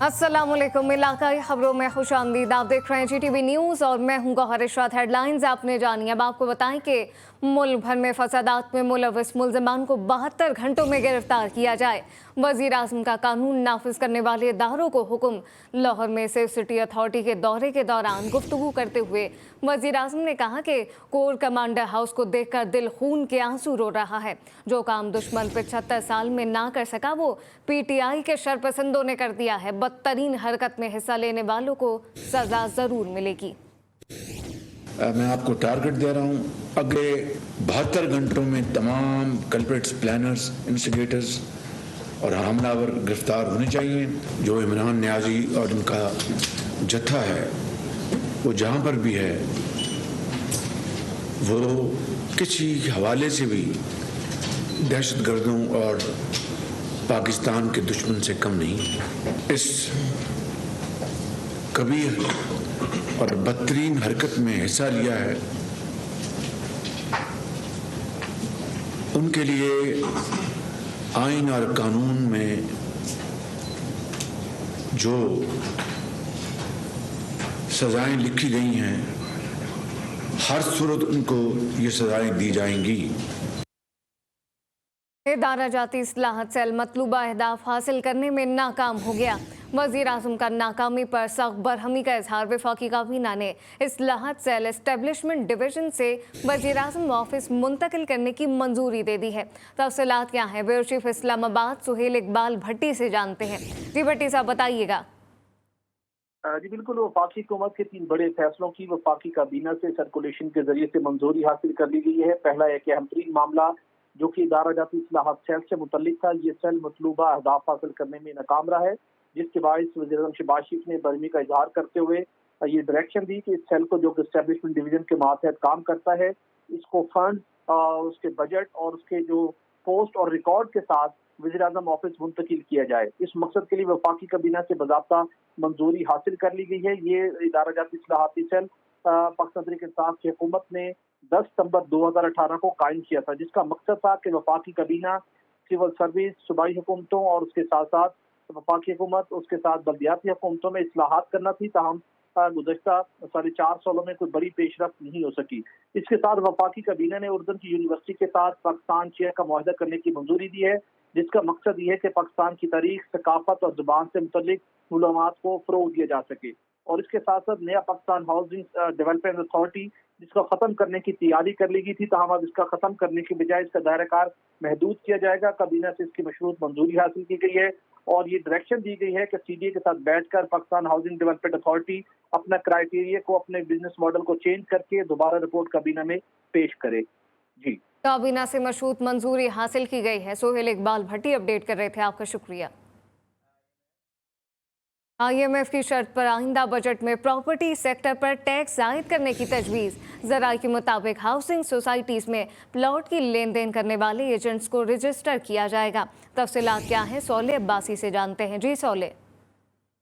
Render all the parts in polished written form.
अस्सलामुअलैकुम। इलाकाई खबरों में खुशामदीद। आप देख रहे हैं GTV न्यूज़ और मैं हूं गौहर इशरात। हेडलाइंस आपने जानी। अब आपको बताएं कि मुल्क भर में फसादात में मुलविस मुलजमान को 72 घंटों में गिरफ्तार किया जाए। वजीर आज़म का कानून नाफिज करने वाले इदारों को हुक्म। लाहौर में सेफ सिटी अथॉरिटी के दौरे के दौरान गुफ्तगू करते हुए वजीर आज़म ने कहा कि कोर कमांडर हाउस को देखकर दिल खून के आंसू रो रहा है। जो काम दुश्मन 75 साल में ना कर सका वो PTI के शरपसंदों ने कर दिया है। बदतरीन हरकत में हिस्सा लेने वालों को सजा जरूर मिलेगी। मैं आपको टारगेट दे रहा हूं, अगले 72 घंटों में तमाम कल्प्रिट्स, प्लानर्स, इंस्टिगेटर्स और हमलावर गिरफ्तार होने चाहिए। जो इमरान न्याजी और इनका जत्था है वो जहां पर भी है वो किसी हवाले से भी दहशतगर्दों और पाकिस्तान के दुश्मन से कम नहीं। इस कबीर और बदतरीन हरकत में हिस्सा लिया है उनके लिए आइन और कानून में जो सजाएं लिखी गई हैं हर सूरत उनको ये सजाएं दी जाएंगी। इदारा जाती इस्लाहत सेल मतलूबा अहदाफ हासिल करने में नाकाम हो गया। वजीर आज़म का नाकामी पर सख्त बरहमी का इजहार। वफाकी काबीना ने इस्लाहत सेल एस्टेब्लिशमेंट डिवीजन से वजीर आज़म ऑफिस मुंतकिल करने की मंजूरी दे दी है। तफसीलात क्या है, ब्यूरो चीफ इस्लामाबाद सुहेल इकबाल भट्टी से जानते हैं। जी भट्टी साहब बताइएगा। जी बिल्कुल, वफाकी हुकूमत के 3 बड़े फैसलों की वफाकी काबीना से सर्कुलेशन के जरिए से मंजूरी हासिल कर ली गई है। पहला एक अहम तरीन मामला जो कि इदारा जाती इस्लाहत सेल से मुतल्लिक था, ये सेल मतलूबा अहदाफ हासिल करने में नाकाम रहा है, जिसके बायस वज़ीर आज़म शहबाज शरीफ ने बरहमी का इजहार करते हुए ये डायरेक्शन दी कि इस सेल को जो एस्टेब्लिशमेंट डिवीजन के मातहत काम करता है, इसको फंड, उसके बजट और उसके जो पोस्ट और रिकॉर्ड के साथ वज़ीर आज़म ऑफिस मुंतकिल किया जाए। इस मकसद के लिए वफाकी काबीना से बाज़ाब्ता मंजूरी हासिल कर ली गई है। ये इदारा जाती इस्लाहाती सेल पाकिस्तान तहरीक इंसाफ की हुकूमत ने 10 सितंबर 2018 को कायम किया था, जिसका मकसद था कि वफाकी काबीना सिविल सर्विस, सूबाई हुकूमतों और उसके साथ साथ वफाकी हुकूमत, उसके साथ बल्दियाती हुकूमतों में इस्लाहात करना थी। ताहम गुज़श्ता 4.5 सालों में कोई बड़ी पेशरफ नहीं हो सकी। इसके साथ वफाकी काबीना ने उर्दन की यूनिवर्सिटी के साथ पाकिस्तान शेयर का मुआहदा करने की मंजूरी दी है, जिसका मकसद ये है कि पाकिस्तान की तारीख, सकाफत और जुबान से मुतल्लिक मालूमात को फ़रोग़ दिया जा सके। और इसके साथ साथ नया पाकिस्तान हाउसिंग डेवलपमेंट अथॉरिटी जिसको खत्म करने की तैयारी कर ली गई थी, ताहम अब इसका खत्म करने की बजाय इसका दायराकार महदूद किया जाएगा। काबीना से इसकी मशरूत मंजूरी हासिल की गई है और ये डायरेक्शन दी गई है कि CDA के साथ बैठकर पाकिस्तान हाउसिंग डेवलपमेंट अथॉरिटी अपना क्राइटेरिया को, अपने बिजनेस मॉडल को चेंज करके दोबारा रिपोर्ट काबीना में पेश करे। जी, काबीना से मशरूत मंजूरी हासिल की गई है। सुहेल इकबाल भट्टी अपडेट कर रहे थे, आपका शुक्रिया। IMF की शर्त पर आइंदा बजट में प्रॉपर्टी सेक्टर पर टैक्स आयद करने की तजवीज़। ज़राए के मुताबिक हाउसिंग सोसाइटीज़ में प्लॉट की लेन देन करने वाले एजेंट्स को रजिस्टर किया जाएगा। तफसीलात क्या हैं, सौले अब्बासी से जानते हैं। जी सौले।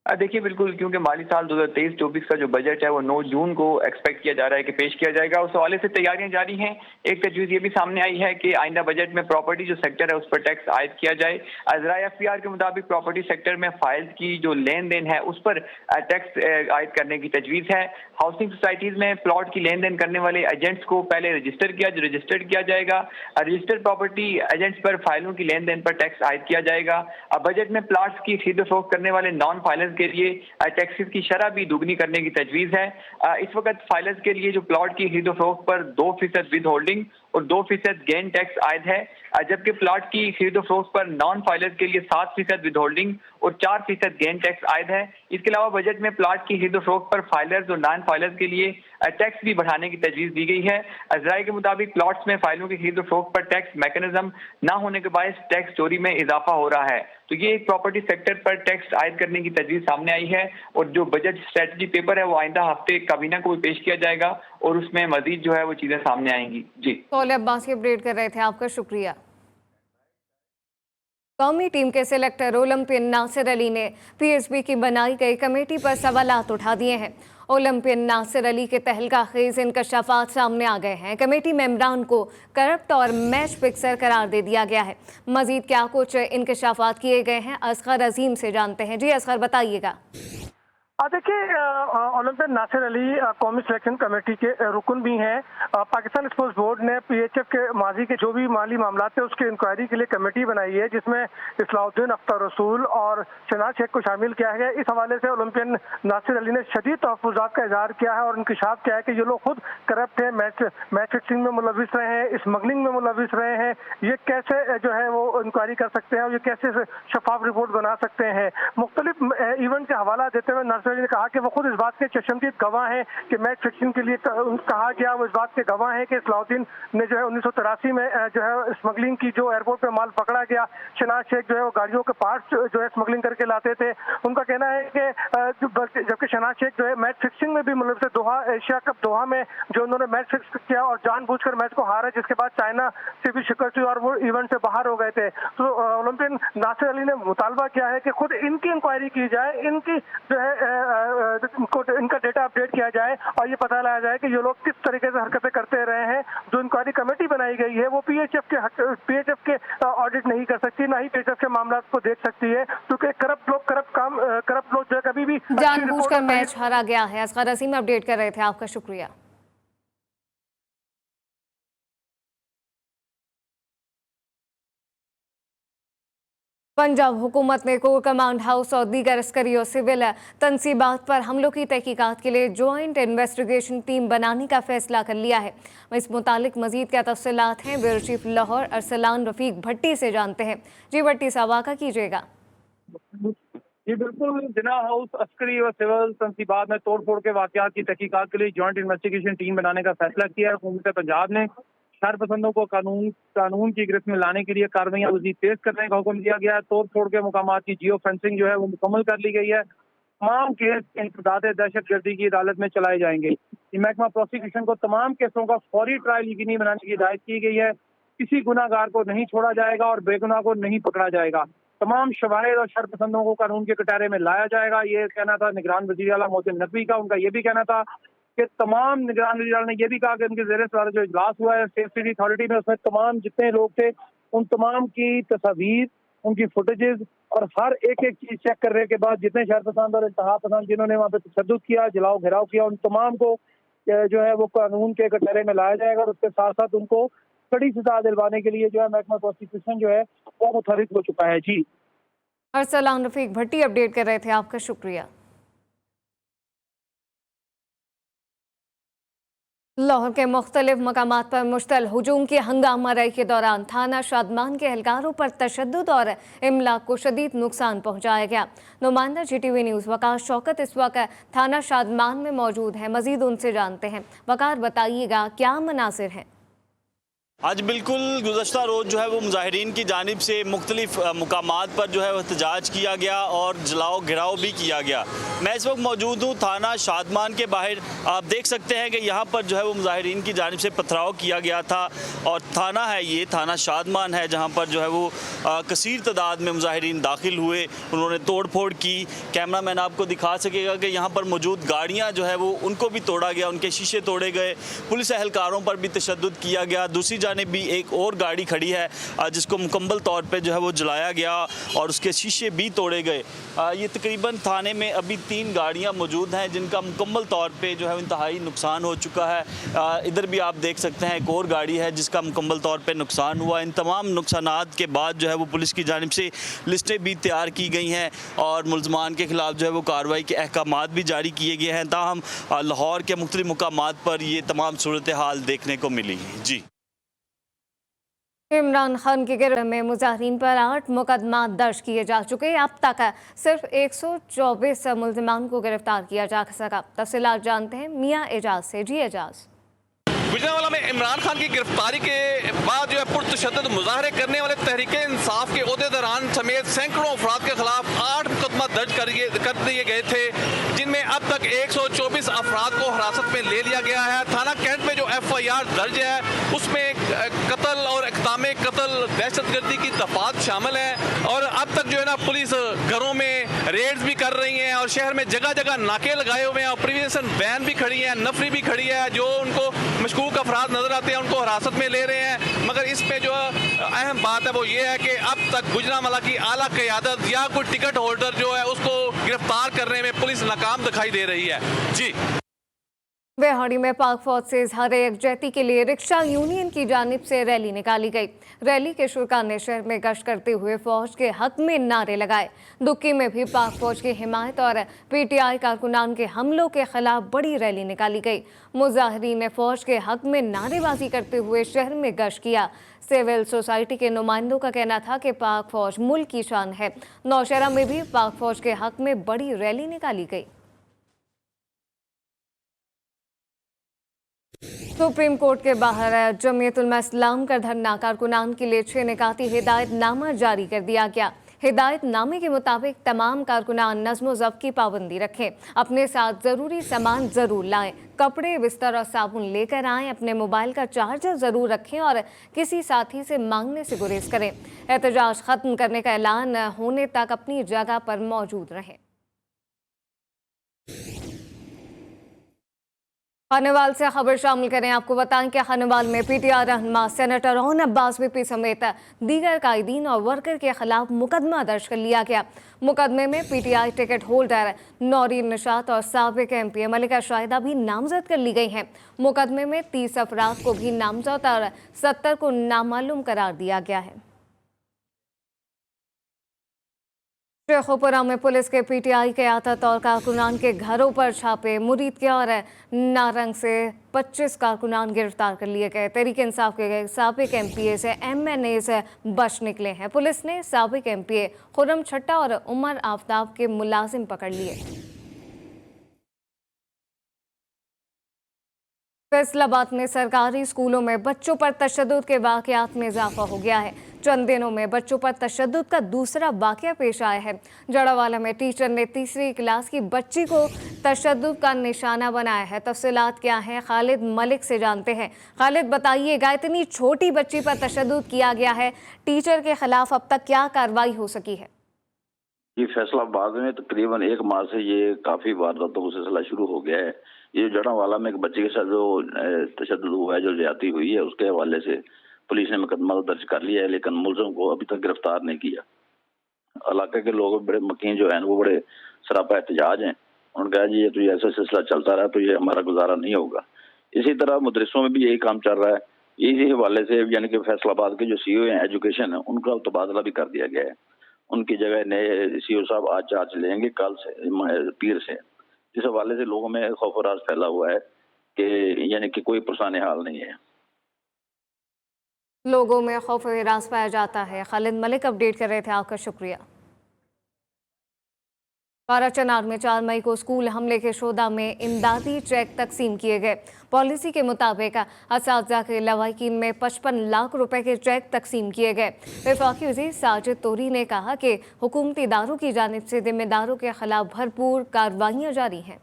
देखिए बिल्कुल, क्योंकि माली साल 2023-24 का जो बजट है वो 9 जून को एक्सपेक्ट किया जा रहा है कि पेश किया जाएगा। उस हवाले से तैयारियां जारी हैं। एक तजवीज़ ये भी सामने आई है कि आइंदा बजट में प्रॉपर्टी जो सेक्टर है उस पर टैक्स आयद किया जाए। ज़राए FPR के मुताबिक प्रॉपर्टी सेक्टर में फाइल्स की जो लेन देन है उस पर टैक्स आयद करने की तजवीज़ है। हाउसिंग सोसाइटीज़ में प्लॉट की लेन देन करने वाले एजेंट्स को पहले रजिस्टर्ड किया जाएगा। रजिस्टर्ड प्रॉपर्टी एजेंट्स पर फाइलों की लेन देन पर टैक्स आयद किया जाएगा। बजट में प्लाट्स की खरीद फरोख्त करने वाले नॉन फाइलेंस के लिए टैक्सेस की शरह भी दुगनी करने की तजवीज़ है। इस वक्त फाइलर्स के लिए जो प्लॉट की खरीद फरोख्त पर 2% विद होल्डिंग और 2% गेन टैक्स आयद है, जबकि प्लॉट की खरीद फरोख्त पर नॉन फाइलर्स के लिए 7% विद होल्डिंग और 4% गेन टैक्स आयद है। इसके अलावा बजट में प्लॉट की खरीद फरोख्त पर फाइलर्स और नॉन फाइलर्स के लिए टैक्स भी बढ़ाने की तजवीज़ दी गई है। ज़राए के मुताबिक प्लॉट्स में फाइलों की खरीद फरोख्त पर टैक्स मैकेनिज्म न होने के बायस टैक्स चोरी में इजाफा हो रहा है। तो ये एक प्रॉपर्टी सेक्टर पर टैक्स आयद करने की तजवीज़ सामने आई है और जो बजट स्ट्रेटजी पेपर है वो आइंदा हफ्ते काबीना को भी पेश किया जाएगा और उसमें मजीद जो है वो चीज़ें सामने आएंगी। जी, सौले अब्बासी अपडेट कर रहे थे, आपका शुक्रिया। कौमी टीम के सिलेक्टर ओलंपियन नासिर अली ने पीएसबी की बनाई गई कमेटी पर सवालात उठा दिए हैं। ओलंपियन नासिर अली के तहलका-खेज इंकशाफात सामने आ गए हैं। कमेटी मेंबरान को करप्ट और मैच फिक्सर करार दे दिया गया है। मजीद क्या कुछ इंकशाफात किए गए हैं, असगर अजीम से जानते हैं। जी असगर, बताइएगा। देखिए, ओलंपियन नासिर अली कौमी सिलेक्शन कमेटी के रुकन भी हैं। पाकिस्तान स्पोर्ट्स बोर्ड ने पीएचएफ के माजी के जो भी माली मामला थे उसके इंक्वायरी के लिए कमेटी बनाई है, जिसमें इस्लाउद्दीन अख्तर रसूल और शहनाज शेख को शामिल किया है। इस हवाले से ओलंपियन नासिर अली ने शदीद तहफ़्फ़ुज़ात का इजहार किया है और इंकशाफ किया है कि ये लोग खुद करप्ट हैं, मैच फिक्सिंग में मुलविस रहे हैं, स्मगलिंग में मुलविस रहे हैं। ये कैसे जो है वो इंक्वायरी कर सकते हैं और ये कैसे शफाफ रिपोर्ट बना सकते हैं। मुख्तलिफ इवेंट का हवाला देते हुए नासिर ने कहा कि वो खुद इस बात के चशमदीद गवाह हैं कि मैच फिक्सिंग के लिए कहा गया। वो इस बात के गवाह हैं कि इस्लाउद्दीन ने जो है 1983 में जो है स्मगलिंग की, जो एयरपोर्ट पे माल पकड़ा गया। शहनाज शेख जो है वो गाड़ियों के पार्ट्स जो है स्मगलिंग करके लाते थे। उनका कहना है कि जबकि शहनाज शेख जो है मैच फिक्सिंग में भी मुलविस है। दोहा एशिया कप दोहा में जो उन्होंने मैच फिक्स किया और जानबूझकर मैच को हारा, जिसके बाद चाइना से भी शिकस्त हुई और वो इवेंट से बाहर हो गए थे। तो ओलंपियन नासिर अली ने मुतालबा किया है कि खुद इनकी इंक्वायरी की जाए, इनकी जो है इनका डेटा अपडेट किया जाए और ये पता लगाया जाए कि ये लोग किस तरीके से हरकतें करते रहे हैं। जो इंक्वायरी कमेटी बनाई गई है वो पीएचएफ के ऑडिट नहीं कर सकती, ना ही पीएचएफ के मामला को देख सकती है, क्योंकि करप्ट लोग जो कभी भी जानबूझकर मैच हारा गया है। असगर अजीम अपडेट कर रहे थे, आपका शुक्रिया। पंजाब हुकूमत ने कोर कमांड हाउस और दीगर अस्करी और सिविल तनसीबात पर हमलों की तहकीकात के लिए जॉइंट इन्वेस्टिगेशन टीम बनाने का फैसला कर लिया है। इस मुतालिक मजीद क्या तफसीलात हैं, ब्यूरो चीफ लाहौर अरसलान रफीक भट्टी से जानते हैं। जी भट्टी साहब, आका कीजिएगा। जी बिल्कुल, जिना हाउस अस्करी और सिविल तनसीबात में तोड़ फोड़ के वाकयात की तहकीकात के लिए जॉइंट इन्वेस्टिगेशन टीम बनाने का फैसला किया है। हुकूमत पंजाब ने शरपसंदों को कानून की गिरफ्त में लाने के लिए कार्रवाइयां मजीद तेज करने का हुक्म दिया गया है। तोड़ फोड़ के मुकामात की जियो फेंसिंग जो है वो मुकम्मल कर ली गई है। तमाम केस इंसदाद दहशतगर्दी की अदालत में चलाए जाएंगे। महकमा प्रोसिक्यूशन को तमाम केसों का फौरी ट्रायल यकीनी बनाने की हिदायत की गई है। किसी गुनाहगार को नहीं छोड़ा जाएगा और बेगुनाह को नहीं पकड़ा जाएगा। तमाम शवाहिद और शरपसंदों को कानून के कटारे में लाया जाएगा। ये कहना था निगरान वज़ीर आला मोहसिन नकवी का। उनका ये भी कहना था कि तमाम निगरान वज़ीर आला ने यह भी कहा कि उनके ज़ेरे सदारत जो इजलास हुआ है सेफ सिटी अथॉरिटी में, उसमें तमाम जितने लोग थे उन तमाम की तस्वीर, उनकी फुटेजेस और हर एक चीज चेक करने के बाद जितने शरपसंद और इंतहा पसंद जिन्होंने वहाँ पे तशद्दुद किया, जलाओ घेराव किया, उन तमाम को जो है वो कानून के कटहरे में लाया जाएगा और उसके साथ साथ उनको कड़ी सजा दिलवाने के लिए जो है महकमा प्रोसिक्यूशन जो है वो मुतहरिक हो चुका है। जी अरसलान रफीक भट्टी अपडेट कर रहे थे, आपका शुक्रिया। लाहौर के मुख्तलिफ मकामात पर मुश्तल हुजूम की हंगामाराई के दौरान थाना शादमान के एहलकारों पर तशद्दुद और इमलाक को शदीद नुकसान पहुंचाया गया। नुमाइंदा GTV न्यूज़ वकार शौकत इस वक्त थाना शादमान में मौजूद है, मजीद उनसे जानते हैं। वकार, बताइएगा क्या मनासिर हैं? आज बिल्कुल गुज़श्ता रोज़ जो है वो मुजाहिरीन की जानिब से मुख्तलिफ मुकामात पर जो है वह एहतजाज किया गया और जलाओ घिराव भी किया गया। मैं इस वक्त मौजूद हूँ थाना शादमान के बाहर। आप देख सकते हैं कि यहाँ पर जो है वो मुजाहिरीन की जानिब से पथराव किया गया था और थाना है, ये थाना शादमान है, जहाँ पर जो है वो कसीर तादाद में मुजाहिरीन दाखिल हुए, उन्होंने तोड़ फोड़ की। कैमरा मैन आपको दिखा सकेगा कि यहाँ पर मौजूद गाड़ियाँ जो है वो उनको भी तोड़ा गया, उनके शीशे तोड़े गए, पुलिस एहलकारों पर भी तशद्दुद किया गया। दूसरी जानिब भी एक और गाड़ी खड़ी है जिसको मुकम्मल तौर पे जो है वो जलाया गया और उसके शीशे भी तोड़े गए। ये तकरीबन थाने में अभी 3 गाड़ियां मौजूद हैं जिनका मुकम्मल तौर पे जो है इंतहाई नुकसान हो चुका है। इधर भी आप देख सकते हैं एक और गाड़ी है जिसका मुकम्मल तौर पे नुकसान हुआ। इन तमाम नुकसानात के बाद जो है वो पुलिस की जानिब से लिस्टें भी तैयार की गई हैं और मुल्ज़मान के खिलाफ जो है वो कार्रवाई के अहकामात भी जारी किए गए हैं। ताहम लाहौर के मुख्तलिफ मुकामात पर ये तमाम सूरत हाल देखने को मिली। जी, इमरान खान की गिरफ्त में मुजाहिरीन पर 8 मुकदमा दर्ज किए जा चुके। अब तक सिर्फ 124 मुल्ज़िमान को गिरफ्तार किया जा सका। तफसीलात जानते हैं मियाँ एजाज से। जी एजाज। गुजरांवाला में इमरान खान की गिरफ्तारी के बाद जो है पुरतशद्दुद मुजाहरे करने वाले तहरीके इंसाफ के ओहदेदारान समेत सैकड़ों अफराद के खिलाफ 8 मुकदमा दर्ज कर दिए गए थे, जिनमें अब तक 124 अफराद को हिरासत में ले लिया गया है। थाना कैंट में जो FIR दर्ज है उसमें कत्ल और इक़दाम कत्ल, दहशतगर्दी की दफात शामिल हैं। और अब तक जो है ना पुलिस घरों में रेड्स भी कर रही है और शहर में जगह जगह नाके लगाए हुए हैं और प्रिवेंशन वैन भी खड़ी है, नफरी भी खड़ी है। जो उनको मशकूक अफराद नजर आते हैं उनको हिरासत में ले रहे हैं। मगर इस पे जो अहम बात है वो ये है कि अब तक गुजरांवाला की आला क़यादत या कोई टिकट होल्डर जो है उसको गिरफ्तार करने में पुलिस नाकाम दिखाई दे रही है। जी। बेहाड़ी में पाक फौज से इजहार यकजहती के लिए रिक्शा यूनियन की जानिब से रैली निकाली गई। रैली के शुरा ने शहर में गश्त करते हुए फौज के हक में नारे लगाए। दुक्की में भी पाक फौज की हिमायत और PTI कारकुनान के हमलों के खिलाफ बड़ी रैली निकाली गई। मुजाहिरीन ने फौज के हक में नारेबाजी करते हुए शहर में गश्त किया। सिविल सोसाइटी के नुमाइंदों का कहना था कि पाक फौज मुल्क की शान है। नौशहरा में भी पाक फौज के हक में बड़ी रैली निकाली गई। सुप्रीम कोर्ट के बाहर जमीयत उलमा इस्लाम का धरना कारकुनान के लिए 6 निकाती हिदायतनामा जारी कर दिया गया। हिदायतनामे के मुताबिक तमाम कारकुनान नज़्म ज़ब्त की पाबंदी रखें, अपने साथ ज़रूरी सामान ज़रूर लाएं, कपड़े बिस्तर और साबुन लेकर आएं, अपने मोबाइल का चार्जर ज़रूर रखें और किसी साथी से मांगने से गुरेज करें। एहतजाज ख़त्म करने का ऐलान होने तक अपनी जगह पर मौजूद रहें। खानेवाल से खबर शामिल करें। आपको बताएं कि खानेवाल में PTI रहनुमा सेनेटर रौन अब्बास VP समेत दीगर कायदीन और वर्कर के खिलाफ मुकदमा दर्ज कर लिया गया। मुकदमे में PTI ticket holder Naureen Nishat और साबिक MP मलिका शाहिदा भी नामजद कर ली गई हैं। मुकदमे में 30 अफराद को भी नामजद और 70 को नामालूम करार दिया गया है। शेखोपुरा में पुलिस के PTI क़यादत और कारकुनान के घरों पर छापे। मुरीद के और नारंग से 25 कारकुनान गिरफ्तार कर लिए गए। तहरीक इंसाफ के साबिक MPA से MNA से बच निकले हैं। पुलिस ने साबिक MPA खुर्रम छट्टा और उमर आफ्ताब के मुलाजिम पकड़ लिए। फैसलाबाद में सरकारी स्कूलों में बच्चों पर तशद्दुद के वाक़यात में इजाफा हो गया है। चंद दिनों में बच्चों पर तशद्दुद का दूसरा वाक़या पेश आया है। जड़ावाला में टीचर ने तीसरी क्लास की बच्ची को तशद्दुद का निशाना बनाया है। तफसीलात क्या हैं, खालिद मलिक से जानते हैं। खालिद बताइएगा, इतनी छोटी बच्ची पर तशद्दुद किया गया है, टीचर के खिलाफ अब तक क्या कार्रवाई हो सकी है? ये फैसलाबाद में तकरीबन 1 माह से ये काफ़ी वारदातों का सिलसिला शुरू हो गया है। ये जड़ावाला में एक बच्चे के साथ जो तशद्दुद हुआ है, जो ज्यादती हुई है, उसके हवाले से पुलिस ने मुकदमा तो दर्ज कर लिया है, लेकिन मुलजिम को अभी तक गिरफ्तार नहीं किया। इलाके के लोग बड़े मकीन जो हैं वो बड़े सरापा एहतजाज हैं। उन्होंने कहा जी ये तो ऐसा सिलसिला चलता रहा तो ये हमारा गुजारा नहीं होगा। इसी तरह मदरसों में भी यही काम चल रहा है। इसी हवाले से यानी कि फैसलाबाद के जो CEO हैं एजुकेशन है, उनका तबादला भी कर दिया गया है। उनकी जगह नए CEO साहब आज चार्ज लेंगे कल से, पीर से। इस हवाले से लोगों में खौफ और राज फैला हुआ है कि यानी कि कोई पुरसाने हाल नहीं है। लोगों में खौफ और हिरास पाया जाता है। खालिद मलिक अपडेट कर रहे थे, आपका शुक्रिया। बाराचनार में 4 मई को स्कूल हमले के शोधा में इमदादी चेक तकसीम किए गए। पॉलिसी के मुताबिक असातिज़ा के लवाकिन में 55 लाख रुपए के चेक तकसीम किए गए। वफाकी वज़ीर साजिद तोरी ने कहा कि हुकूमती इदारों की जानिब से जिम्मेदारों के खिलाफ भरपूर कार्रवाइयाँ जारी हैं।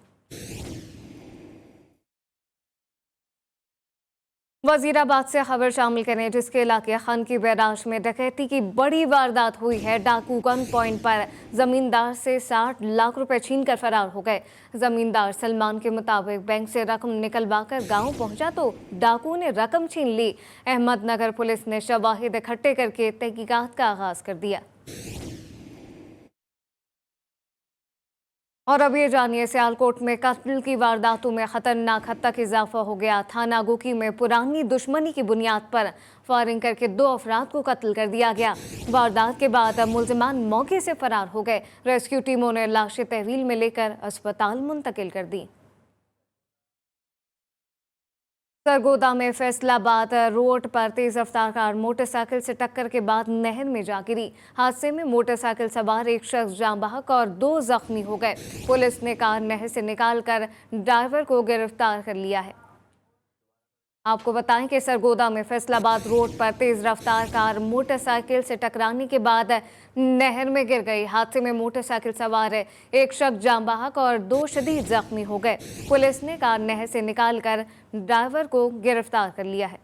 वजीराबाद से खबर शामिल करें, जिसके इलाके खान की बैराज में डकैती की बड़ी वारदात हुई है। डाकू गन पॉइंट पर जमींदार से 60 लाख रुपए छीनकर फरार हो गए। जमींदार सलमान के मुताबिक बैंक से रकम निकलवाकर गांव पहुंचा तो डाकू ने रकम छीन ली। अहमदनगर पुलिस ने शवाहिद इकट्ठे करके तहकीकात का आगाज कर दिया। और अब ये जानिए, सियालकोट में कत्ल की वारदातों में खतरनाक हद तक इजाफा हो गया। थाना गोकी में पुरानी दुश्मनी की बुनियाद पर फायरिंग करके 2 अफराद को कत्ल कर दिया गया। वारदात के बाद मुलजिमान मौके से फरार हो गए। रेस्क्यू टीमों ने लाशें तहवील में लेकर अस्पताल मुंतकिल कर दी। सरगोदा में फैसलाबाद रोड पर तेज रफ्तार कार मोटरसाइकिल से टक्कर के बाद नहर में जा गिरी। हादसे में मोटरसाइकिल सवार एक शख्स जाँ बहक और 2 जख्मी हो गए। पुलिस ने कार नहर से निकालकर ड्राइवर को गिरफ्तार कर लिया है। आपको बताएं कि सरगोदा में फैसलाबाद रोड पर तेज रफ्तार कार मोटरसाइकिल से टकराने के बाद नहर में गिर गई। हादसे में मोटरसाइकिल सवार एक शख्स जाँ बहक और 2 शदीद जख्मी हो गए। पुलिस ने कार नहर से निकालकर ड्राइवर को गिरफ्तार कर लिया है।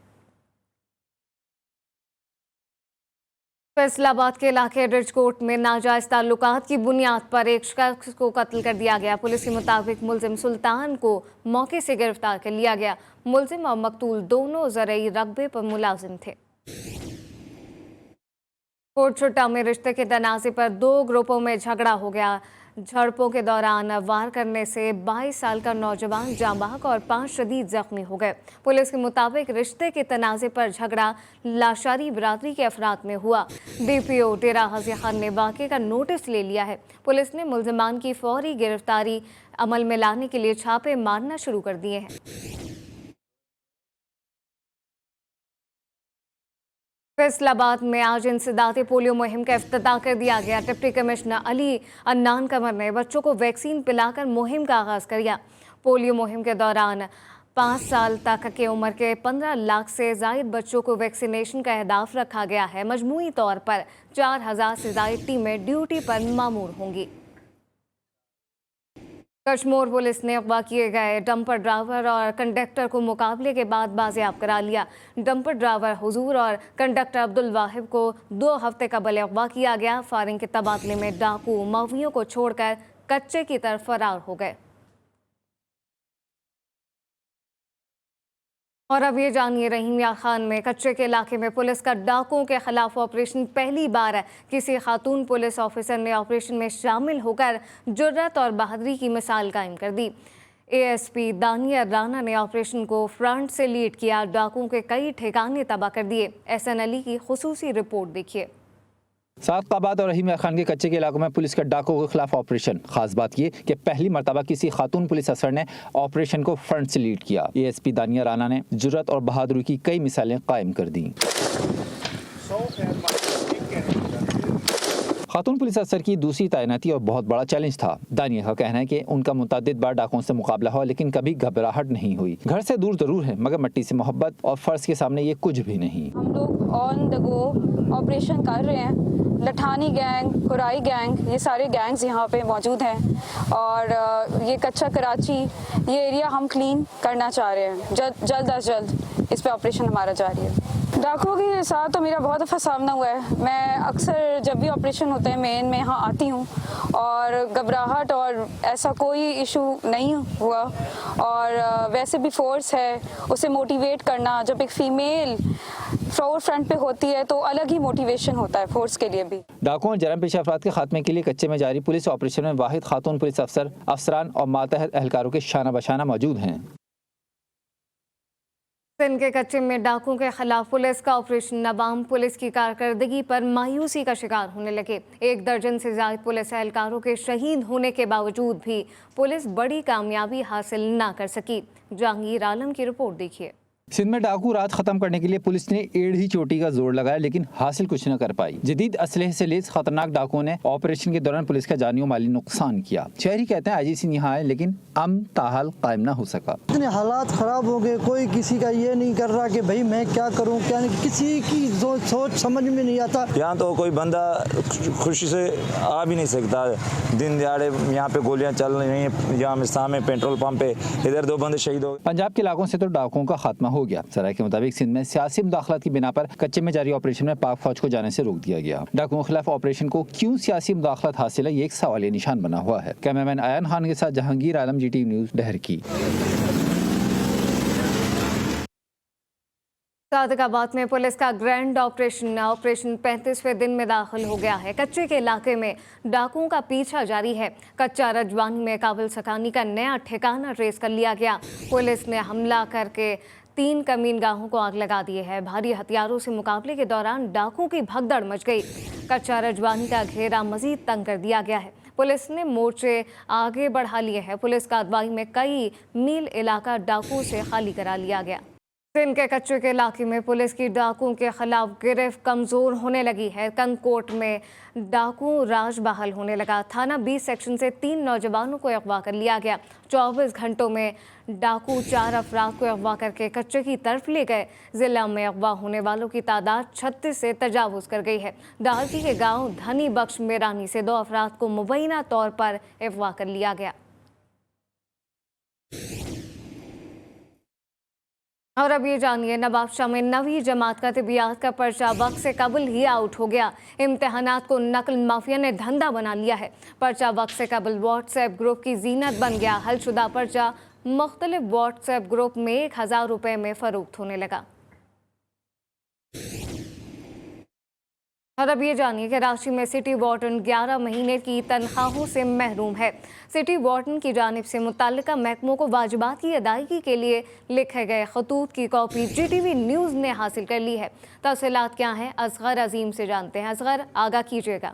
फैसलाबाद के इलाके रिजकोट में नाजायज ताल्लुकात की बुनियाद पर एक शख्स को कत्ल कर दिया गया। पुलिस के मुताबिक मुलजिम सुल्तान को मौके से गिरफ्तार कर लिया गया। मुलजिम और मकतूल दोनों ज़रई रकबे पर मुलाजिम थे। कोट छुट्टा में रिश्ते के तनाज़े पर 2 ग्रुपों में झगड़ा हो गया। झड़पों के दौरान वार करने से 22 साल का नौजवान जाँ बहक और 5 शदीद जख्मी हो गए। पुलिस के मुताबिक रिश्ते के तनाज़े पर झगड़ा लाशारी बिरादरी के अफराद में हुआ। DPO डेरा गाजी खान ने वाक़े का नोटिस ले लिया है। पुलिस ने मुलजिमान की फौरी गिरफ्तारी अमल में लाने के लिए छापे मारना शुरू कर दिए हैं। फैसलाबाद में आज इंसदाती पोलियो मुहिम का इफ्तिताह कर दिया गया। डिप्टी कमिश्नर अली अन्नान कमर ने बच्चों को वैक्सीन पिलाकर मुहिम का आगाज़ किया। पोलियो मुहिम के दौरान 5 साल तक की उम्र के 15 लाख से ज़ायद बच्चों को वैक्सीनेशन का अहदाफ रखा गया है। मजमूई तौर पर 4000 से ज़ायद टीमें ड्यूटी पर मामूर होंगी। कश्मीर पुलिस ने अगवा किए गए डंपर ड्राइवर और कंडक्टर को मुकाबले के बाद बाजियाब करा लिया। डंपर ड्राइवर हुजूर और कंडक्टर अब्दुल वाहिब को 2 हफ्ते कबल अगवा किया गया। फायरिंग के तबादले में डाकू मवियों को छोड़कर कच्चे की तरफ फरार हो गए। और अब ये जानिए रहीम या खान में कच्चे के इलाके में पुलिस का डाकुओं के खिलाफ ऑपरेशन। पहली बार किसी खातून पुलिस ऑफिसर ने ऑपरेशन में शामिल होकर जुर्रत और बहादुरी की मिसाल कायम कर दी। ASP दानिया राना ने ऑपरेशन को फ्रंट से लीड किया। डाकुओं के कई ठिकाने तबाह कर दिए। SN अली की खुसूसी रिपोर्ट देखिए। सादकाबाद और रहीम या खान के कच्चे के इलाकों में पुलिस के डाकुओं के खिलाफ ऑपरेशन। खास बात ये कि पहली मर्तबा किसी खातून पुलिस अफसर ने ऑपरेशन को फ्रंट से लीड किया। ASP दानिया राना ने जुर्रत और बहादुरी की कई मिसालें कायम कर दी। खातून पुलिस अफसर की दूसरी तैनाती और बहुत बड़ा चैलेंज था। दानिया का कहना है कि उनका मुतअद्दिद बार डाकुओं से मुकाबला हुआ, लेकिन कभी घबराहट नहीं हुई। घर से दूर जरूर है, मगर मिट्टी से मोहब्बत और फर्ज के सामने ये कुछ भी नहीं। हम लोग ऑन द गो ऑपरेशन कर रहे हैं। लठानी गैंग, कुराई गैंग, ये सारे गैंग्स यहाँ पे मौजूद हैं और ये कच्चा कराची, ये एरिया हम क्लीन करना चाह रहे हैं। जल्द अज जल्द इस पे ऑपरेशन हमारा जारी है। डाकुओं के साथ तो मेरा बहुत दफ़ा सामना हुआ है। मैं अक्सर जब भी ऑपरेशन होते हैं मेन में यहाँ आती हूँ और घबराहट और ऐसा कोई इशू नहीं हुआ। और वैसे भी फोर्स है, उसे मोटिवेट करना, जब एक फ़ीमेल फ्रंट पे होती है तो अलग ही मोटिवेशन होता है फोर्स के लिए भी। डाकुओं और जरम पेशा अफराद के खात्मे के लिए कच्चे में जारी पुलिस ऑपरेशन में वाहिद खातून पुलिस अफसर, अफसरान और मातहत एहलकारों के शाना बशाना मौजूद हैं। सिंध के कच्चे में डाकुओं के खिलाफ पुलिस का ऑपरेशन नवाम पुलिस की कारकर्दगी पर मायूसी का शिकार होने लगे। 1 दर्जन से ज्यादा पुलिस एहलकारों के शहीद होने के बावजूद भी पुलिस बड़ी कामयाबी हासिल ना कर सकी। जहांगीर आलम की रिपोर्ट देखिए। सिंध में डाकू रात खत्म करने के लिए पुलिस ने एड़ी चोटी का जोर लगाया, लेकिन हासिल कुछ न कर पाई। जदीद असलहे से लेस खतरनाक डाकुओं ने ऑपरेशन के दौरान पुलिस का जानी और माली नुकसान किया। शहरी कहते हैं IGC यहाँ आए, लेकिन अमन ताहाल कायम न हो सका। इतने हालात खराब हो गए, कोई किसी का ये नहीं कर रहा कि भाई मैं क्या करूँ क्या नहीं, किसी की सोच समझ में नहीं आता। यहाँ तो कोई बंदा खुशी से आ भी नहीं सकता। दिन दिहाड़े यहाँ पे गोलियाँ चल रही हैं। यहाँ सामने पेट्रोल पंप पे इधर 2 बंदे शहीद हो गए। पंजाब के इलाकों से तो डाकुओं का खात्मा हो गया। सराय के मुताबिक सिंध में सियासी मुदाखलत की बिना पर कच्चे में जारी ऑपरेशन में पाक फौज को जाने से रोक दिया गया। डाकुओं के खिलाफ ऑपरेशन को क्यों सियासी मुदाखलत हासिल है, ये एक सवाल निशान बना हुआ है। कैमरामैन आयन खान के साथ जहांगीर आलम, GT न्यूज़, डहरकी। सादकाबाद में पुलिस का ग्रैंड ऑपरेशन 35वें दिन में दाखिल हो गया है। कच्चे के इलाके में डाकुओं का पीछा जारी है। कच्चा रजवानी में काबिल सकानी का नया ठिकाना ट्रेस कर लिया गया। पुलिस ने हमला करके 3 कमीनगाहों को आग लगा दी है। भारी हथियारों से मुकाबले के दौरान डाकुओं की भगदड़ मच गई। कच्चा रजवानी का घेरा मजीद तंग कर दिया गया है। पुलिस ने मोर्चे आगे बढ़ा लिए हैं। पुलिस कार्रवाई में कई मील इलाका डाकुओं से खाली करा लिया गया। सिंध के कच्चे के इलाके में पुलिस की डाकुओं के खिलाफ गिरफ्त कमज़ोर होने लगी है। कंदकोट में डाकू राज बहाल होने लगा। थाना 20 सेक्शन से 3 नौजवानों को अगवा कर लिया गया। 24 घंटों में डाकू 4 अफराद को अगवा करके कच्चे की तरफ ले गए। ज़िला में अगवा होने वालों की तादाद 36 से तजावुज़ कर गई है। डालकी के गांव धनी बख्श मेरानी से 2 अफराद को मुबैना तौर पर अगवा कर लिया गया। और अब ये जानिए, नवाबशाह में 9वीं जमात का तिबियात का पर्चा वक्त से कबल ही आउट हो गया। इम्तिहानात को नकल माफिया ने धंधा बना लिया है। पर्चा वक्त से कबल व्हाट्सएप ग्रुप की जीनत बन गया। हलशुदा पर्चा मुख्तलिफ व्हाट्सएप ग्रुप में 1000 रुपए में फरोख्त होने लगा। और अब ये जानिए कि रांची में सिटी वार्डन 11 महीने की तनख्वाहों से महरूम है। सिटी वार्डन की जानिब से मुतल्लिका महकमों को वाजिबात की अदायगी के लिए लिखे गए खतूत की कॉपी GTV न्यूज़ ने हासिल कर ली है। तफसीलात क्या हैं, असगर अजीम से जानते हैं। असगर, आगाह कीजिएगा।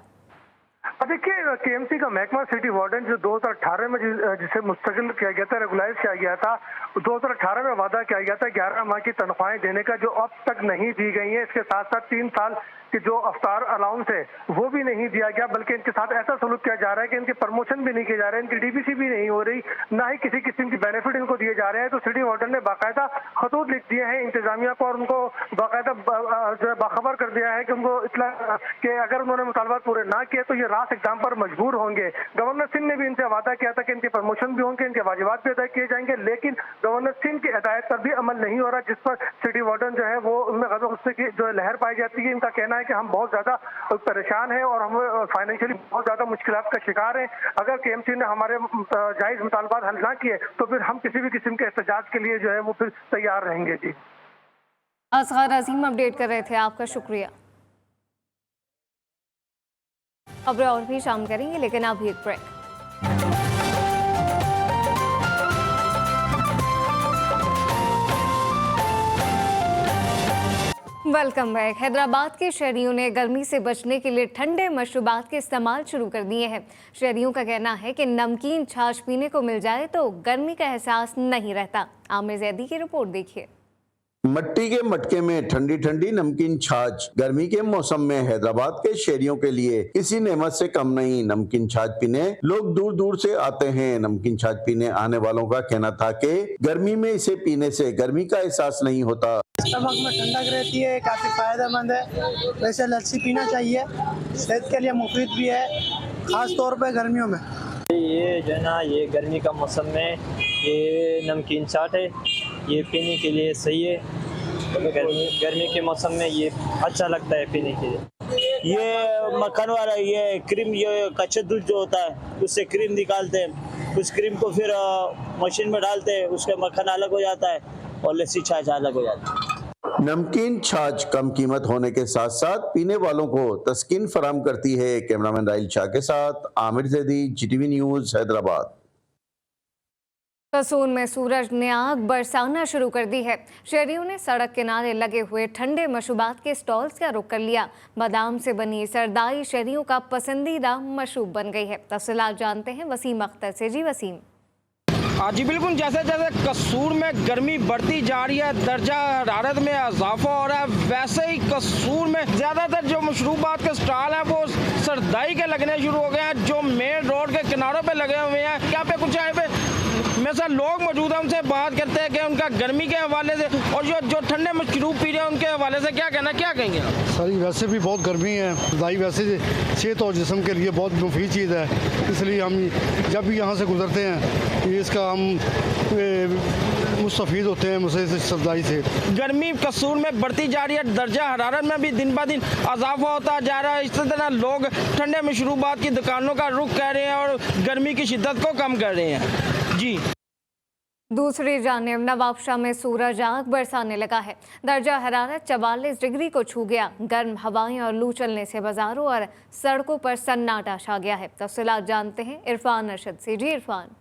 देखिए, KMC का महकमा सिटी वार्डन जो 2018 में जिसे मुस्तकिल किया गया था, रेगुलाइज किया गया था, 2018 में वादा किया गया था 11 माह की तनख्वाहें देने का, जो अब तक नहीं दी गई है। इसके साथ साथ 3 साल कि जो अफ्तार अलाउंस है वो भी नहीं दिया गया, बल्कि इनके साथ ऐसा सलूक किया जा रहा है कि इनके प्रमोशन भी नहीं किए जा रहे हैं, इनकी DPC भी नहीं हो रही, ना ही किसी किस्म की बेनिफिट इनको दिए जा रहे हैं। तो सिटी वार्डन ने बाकायदा खतूत लिख दिए हैं इंतजामिया को और उनको बाकायदा जो है बाखबर कर दिया है कि उनको इतला कि अगर उन्होंने मुतालबात पूरे ना किए तो ये रास इक़दाम पर मजबूर होंगे। गवर्नर सिंह ने भी इनसे वादा किया था कि इनके प्रमोशन भी होंगे, इनके वाजिबात भी अदा किए जाएंगे, लेकिन गवर्नर सिंह की हिदायत पर भी अमल नहीं हो रहा, जिस पर सिटी वार्डन जो है वो उनमें ग़ज़ब गुस्से की जो लहर पाई जाती है। इनका कहना है कि हम बहुत ज़्यादा परेशान हैं और हम फाइनेंशियली बहुत ज़्यादा मुश्किलात का शिकार हैं। अगर KMC ने हमारे जायज़ मुतालबात हल ना किए तो फिर हम किसी भी किस्म के एहतजाज के लिए जो है वो फिर तैयार रहेंगे। जी, असगर अजीम अपडेट कर रहे थे, आपका शुक्रिया। खबरें और भी शाम करेंगे, लेकिन अभी एक ब्रेक। Welcome back. हैदराबाद के शहरियों ने गर्मी से बचने के लिए ठंडे मशरूबात के इस्तेमाल शुरू कर दिए हैं। शहरियों का कहना है कि नमकीन छाछ पीने को मिल जाए तो गर्मी का एहसास नहीं रहता। आमिर जैदी की रिपोर्ट देखिए। मट्टी के मटके में ठंडी ठंडी नमकीन छाछ गर्मी के मौसम में हैदराबाद के शहरियों के लिए किसी नेमत से कम नहीं। नमकीन छाछ पीने लोग दूर दूर से आते हैं। नमकीन छाछ पीने आने वालों का कहना था कि गर्मी में इसे पीने से गर्मी का एहसास नहीं होता। स्टमक में ठंडक रहती है, काफी फायदेमंद है। वैसे लस्सी पीना चाहिए, सेहत के लिए मुफीद भी है, खास तौर पे गर्मियों में। ये जो है ना, ये गर्मी का मौसम में ये नमकीन चाट है, ये पीने के लिए सही है। गर्मी के मौसम में ये अच्छा लगता है पीने के लिए। ये मक्खन वाला, ये क्रीम, ये कच्चा दूध जो होता है उससे क्रीम निकालते हैं, उस क्रीम को फिर मशीन में डालते हैं, उसका मक्खन अलग हो जाता है और लस्सी छाछ अलग हो जाती है। नमकीन छाछ कम कीमत होने के साथ साथ पीने वालों को तस्कीन फराहम करती है। कैमरामैन राहिल शाह के साथ आमिर जैदी, GTV न्यूज़, हैदराबाद। कसूर में सूरज ने आग बरसाना शुरू कर दी है। शहरियों ने सड़क किनारे लगे हुए ठंडे मशरूबात के स्टॉल्स का रुख कर लिया। बादाम से बनी सरदाई शहरियों का पसंदीदा मशरूब बन गई है। तफसीलात जानते हैं वसीम अख्तर से। जी वसीम। जी बिल्कुल, जैसे जैसे कसूर में गर्मी बढ़ती जा रही है, दर्जा हरारत में इजाफा हो रहा है, वैसे ही कसूर में ज़्यादातर जो मशरूबात के स्टॉल हैं वो सरदाई के लगने शुरू हो गए हैं, जो मेन रोड के किनारों पे लगे हुए हैं। यहाँ पे कुछ यहाँ पे में से लोग मौजूद हैं, उनसे बात करते हैं कि उनका गर्मी के हवाले से और जो ठंडे मशरूब पी रहे हैं उनके हवाले से क्या कहना, क्या कहेंगे? सर वैसे भी बहुत गर्मी है, सरदाई वैसे सेहत और जिस्म के लिए बहुत मुफीद चीज़ है, इसलिए हम जब भी यहाँ से गुजरते हैं इसका हम मुस्तफीद होते हैं मुझसे सरदाई से। गर्मी कसूर में बढ़ती जा रही है, दर्जा हरारत में भी दिन ब दिन इजाफा होता जा रहा है। इसी तरह लोग ठंडे मशरूबात की दुकानों का रुख कर रहे हैं और गर्मी की शिद्दत को कम कर रहे हैं। जी, दूसरी जानिब नवाबशाह में सूरज आग बरसाने लगा है। दर्जा हरारत 44 डिग्री को छू गया। गर्म हवाएं और लू चलने से बाजारों और सड़कों पर सन्नाटा छा गया है। तफसीलात जानते हैं इरफान अरशद से। जी इरफान।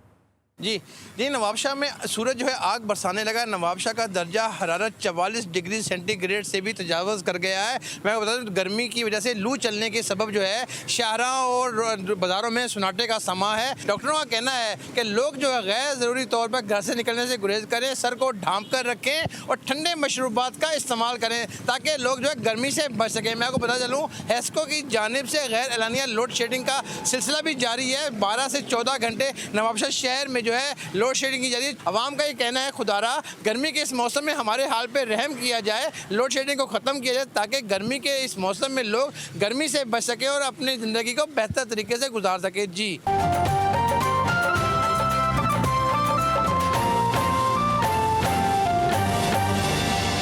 जी, नवाबशाह में सूरज जो है आग बरसाने लगा। नवाबशाह का दर्जा हरारत 44 डिग्री सेंटीग्रेड से भी तजावज़ कर गया है। मैं बता दूं, गर्मी की वजह से लू चलने के सबब जो है शहरों और बाज़ारों में सन्नाटे का समा है। डॉक्टरों का कहना है कि लोग जो है गैर ज़रूरी तौर पर घर से निकलने से गुरेज करें, सर को ढांप कर रखें और ठंडे मशरूबात का इस्तेमाल करें ताकि लोग जो है गर्मी से बच सकें। मैं आपको बता चलूँ, हेस्को की जानिब से गैर एलानिया लोड शेडिंग का सिलसिला भी जारी है। 12 से 14 घंटे नवाबशाह शहर में जो है लोड शेडिंग की जा रही है। अवाम का ये कहना है खुदारा गर्मी के इस मौसम में हमारे हाल पे रहम किया जाए, लोड शेडिंग को ख़त्म किया जाए ताकि गर्मी के इस मौसम में लोग गर्मी से बच सके और अपनी ज़िंदगी को बेहतर तरीके से गुजार सके। जी।